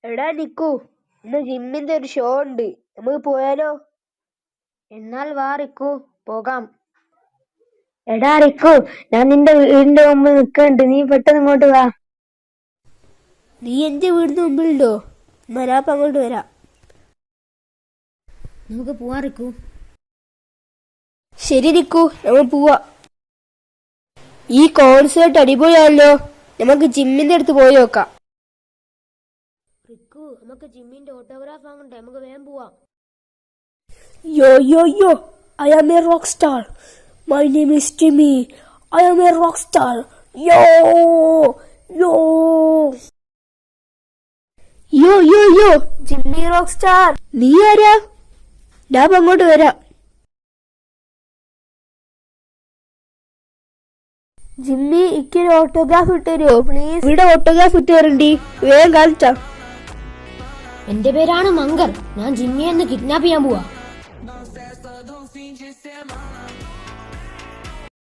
എടാ നിക്കു, ഇന്ന് ജിമ്മിന്റെ ഒരു ഷോ ഉണ്ട്, നമുക്ക് പോയാലോ? എന്നാൽ വാ റിക്കു, പോകാം. എടാ റിക്കു, ഞാൻ നിന്റെ വീടിന്റെ മുമ്പിൽ നിൽക്കണ്ട്, നീ പെട്ടെന്ന് ഇങ്ങോട്ട് വാ. നീ എന്റെ വീടിന് മുമ്പിലുണ്ടോ? മരാപ്പ് അങ്ങോട്ട് വരാം. നമുക്ക് പോവാ റിക്കു. ശരി റിക്കു, നമ്മൾ പോവാ. ഈ കോൺസേർട്ട് അടിപൊളിയാണല്ലോ, നമുക്ക് ജിമ്മിന്റെ അടുത്ത് പോയി നോക്കാം. റിക്കു, നമുക്ക് ജിമ്മിന്റെ ഓട്ടോഗ്രാഫ് വാങ്ങണ്ടേ? നമുക്ക് വേഗം പോവാം. Yo, yo, yo, I am a rock star. My name is Jimmy. I am a rock star. Yo, yo. യോ യോ യോ, ജിമ്മി റോക്ക് സ്റ്റാർ, നീ ആരാ? ഞാൻ അങ്ങോട്ട് വരാം. ജിമ്മി, ഇക്കൊരു ഓട്ടോഗ്രാഫ് ഇട്ട് തരുമോ പ്ലീസ്? ഇവിടെ ഓട്ടോഗ്രാഫ് ഇട്ട് തരണ്ടി, വേഗം കാണിച്ചാ. എന്റെ പേരാണ് മങ്കർ, ഞാൻ ജിമ്മിയെ ഒന്ന് കിഡ്നാപ്പ് ചെയ്യാൻ പോവാ.